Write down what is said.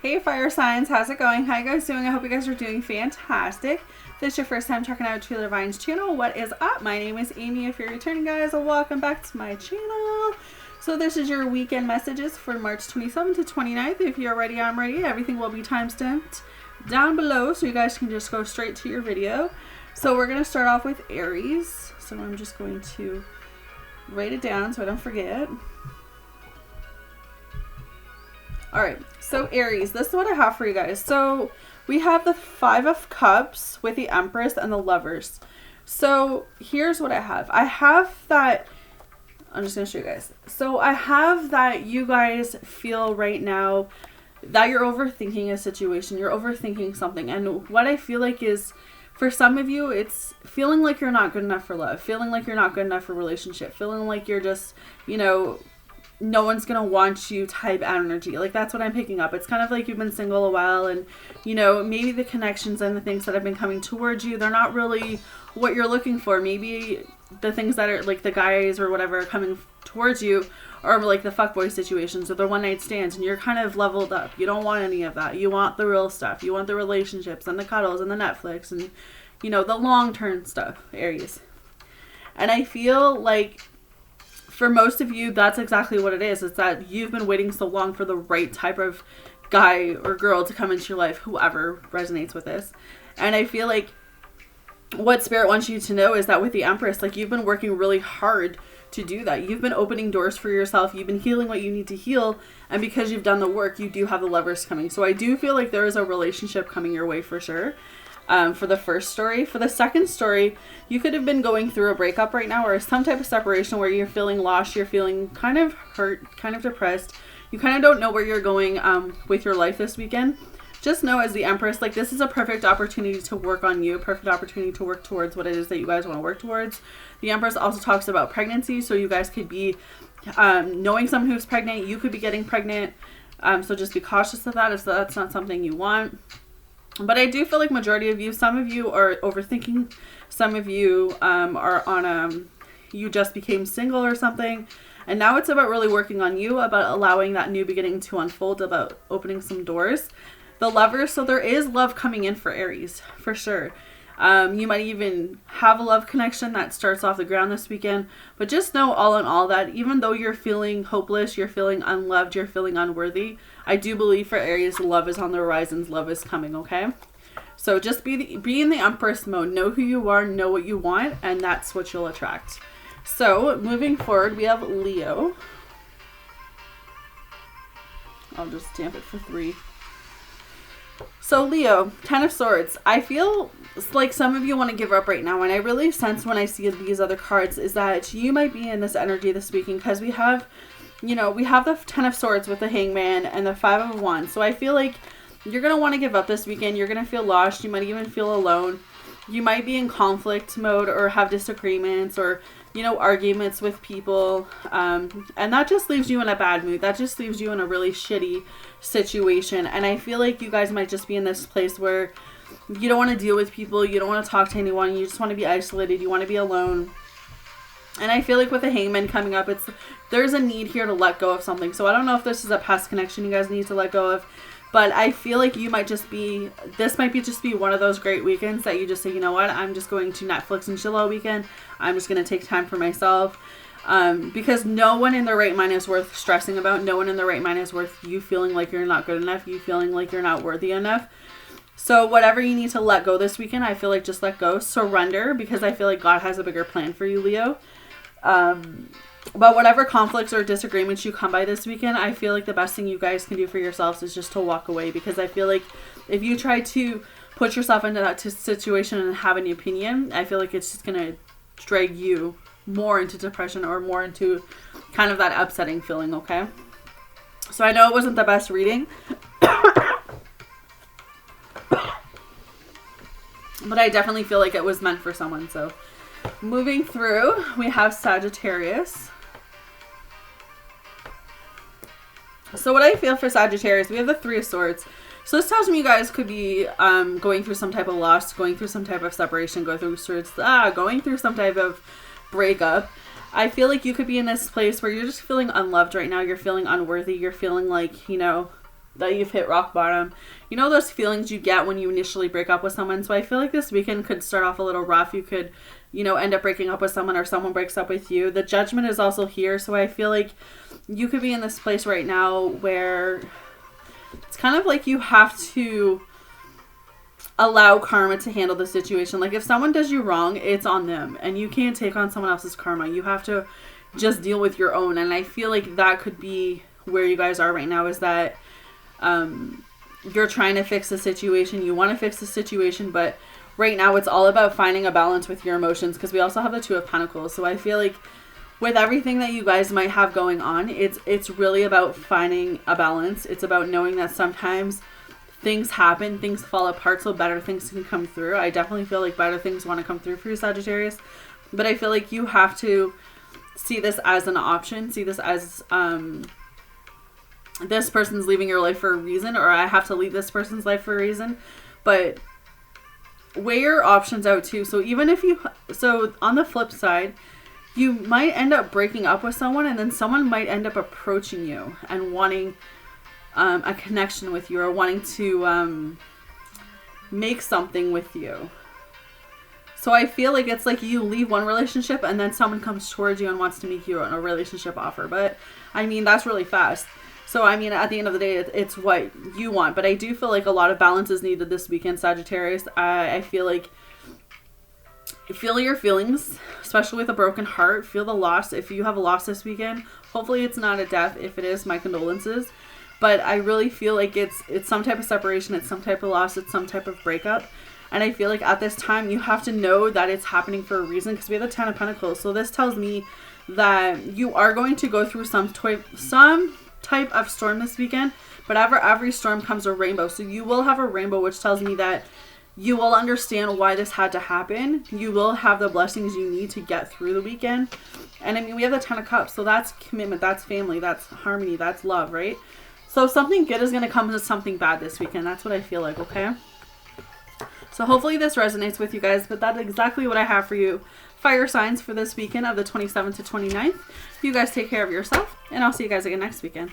Hey fire signs, how's it going? How you guys doing? I hope you guys are doing fantastic. If this is your first time checking out True Vine's channel, what is up? My name is Amy. If you're returning, guys, welcome back to my channel. So this is your weekend messages for March 27th to 29th. If you're ready, I'm ready. Everything will be time-stamped down below so you guys can just go straight to your video. So we're going to start off with Aries. So I'm just going to write it down so I don't forget. Alright, so Aries, this is what I have for you guys. So we have the Five of Cups with the Empress and the Lovers. So here's what I have. I have that, I'm just going to show you guys. So I have that you guys feel right now that you're overthinking a situation. You're overthinking something. And what I feel like is, for some of you, it's feeling like you're not good enough for love. Feeling like you're not good enough for relationship. Feeling like you're just, you know, no one's gonna want you type energy. Like, that's what I'm picking up. It's kind of like you've been single a while and, you know, maybe the connections and the things that have been coming towards you, they're not really what you're looking for. Maybe the things that are like the guys or whatever are coming towards you are like the fuckboy situations or the one night stands, and you're kind of leveled up. You don't want any of that. You want the real stuff. You want the relationships and the cuddles and the Netflix and, you know, the long-term stuff, Aries. And I feel like for most of you, that's exactly what it is. It's that you've been waiting so long for the right type of guy or girl to come into your life, whoever resonates with this. And I feel like what Spirit wants you to know is that with the Empress, like, you've been working really hard to do that. You've been opening doors for yourself. You've been healing what you need to heal. And because you've done the work, you do have the Lovers coming. So I do feel like there is a relationship coming your way for sure. For the first story. For the second story, you could have been going through a breakup right now or some type of separation where you're feeling lost, you're feeling kind of hurt, kind of depressed. You kind of don't know where you're going with your life this weekend. Just know, as the Empress, like, this is a perfect opportunity to work on you, perfect opportunity to work towards what it is that you guys want to work towards. The Empress also talks about pregnancy, so you guys could be knowing someone who's pregnant. You could be getting pregnant, so just be cautious of that if that's not something you want. But I do feel like majority of you, some of you are overthinking, some of you are on you just became single or something, and now it's about really working on you, about allowing that new beginning to unfold, about opening some doors. The Lovers, so there is love coming in for Aries, for sure. You might even have a love connection that starts off the ground this weekend, but just know all in all that even though you're feeling hopeless, you're feeling unloved, you're feeling unworthy, I do believe for Aries, love is on the horizons, love is coming, okay? So just be in the Empress mode. Know who you are, know what you want, and that's what you'll attract. So moving forward, we have Leo. I'll just stamp it for 3. So Leo, Ten of Swords. I feel like some of you want to give up right now, and I really sense when I see these other cards is that you might be in this energy this weekend because we have, you know, we have the Ten of Swords with the Hangman and the Five of Wands. So I feel like you're going to want to give up this weekend. You're going to feel lost. You might even feel alone. You might be in conflict mode or have disagreements or, you know, arguments with people. And that just leaves you in a bad mood. That just leaves you in a really shitty situation. And I feel like you guys might just be in this place where you don't want to deal with people. You don't want to talk to anyone. You just want to be isolated. You want to be alone. And I feel like with the Hangman coming up, there's a need here to let go of something. So I don't know if this is a past connection you guys need to let go of. But I feel like you might just be, this might be just be one of those great weekends that you just say, you know what, I'm just going to Netflix and chill all weekend. I'm just going to take time for myself. Because no one in their right mind is worth stressing about. No one in their right mind is worth you feeling like you're not good enough. You feeling like you're not worthy enough. So whatever you need to let go this weekend, I feel like just let go. Surrender, because I feel like God has a bigger plan for you, Leo. But whatever conflicts or disagreements you come by this weekend, I feel like the best thing you guys can do for yourselves is just to walk away. Because I feel like if you try to put yourself into that situation and have an opinion, I feel like it's just going to drag you more into depression or more into kind of that upsetting feeling, okay? So I know it wasn't the best reading. But I definitely feel like it was meant for someone. So moving through, we have Sagittarius. So what I feel for Sagittarius, we have the Three of Swords. So this tells me you guys could be going through some type of loss, going through some type of separation, going through some type of breakup. I feel like you could be in this place where you're just feeling unloved right now. You're feeling unworthy. You're feeling like, you know, that you've hit rock bottom. You know those feelings you get when you initially break up with someone? So I feel like this weekend could start off a little rough. You could, you know, end up breaking up with someone, or someone breaks up with you. The judgment is also here. So I feel like you could be in this place right now where it's kind of like you have to allow karma to handle the situation. Like if someone does you wrong, it's on them, and you can't take on someone else's karma. You have to just deal with your own. And I feel like that could be where you guys are right now, is that you're trying to fix the situation. You want to fix the situation, but right now it's all about finding a balance with your emotions, because we also have the Two of Pentacles. So I feel like with everything that you guys might have going on, it's really about finding a balance. It's about knowing that sometimes things happen, things fall apart, so better things can come through. I definitely feel like better things want to come through for you, Sagittarius. But I feel like you have to see this as an option. See this as this person's leaving your life for a reason, or I have to leave this person's life for a reason. But weigh your options out too. So even if so on the flip side, you might end up breaking up with someone, and then someone might end up approaching you and wanting a connection with you, or wanting to make something with you. So I feel like it's like you leave one relationship and then someone comes towards you and wants to make you a relationship offer. But I mean, that's really fast. So I mean, at the end of the day, it's what you want. But I do feel like a lot of balance is needed this weekend, Sagittarius. I feel like feel your feelings, especially with a broken heart. Feel the loss. If you have a loss this weekend, hopefully it's not a death. If it is, my condolences. But I really feel like it's some type of separation, it's some type of loss, it's some type of breakup. And I feel like at this time you have to know that it's happening for a reason, because we have the Ten of Pentacles. So this tells me that you are going to go through some type of storm this weekend, but every storm comes a rainbow. So you will have a rainbow, which tells me that you will understand why this had to happen. You will have the blessings you need to get through the weekend. And I mean, we have the Ten of Cups, so that's commitment, that's family, that's harmony, that's love, right? So something good is going to come to something bad this weekend. That's what I feel like, okay? So hopefully this resonates with you guys, but that's exactly what I have for you. Fire signs for this weekend of the 27th to 29th. You guys take care of yourself, and I'll see you guys again next weekend.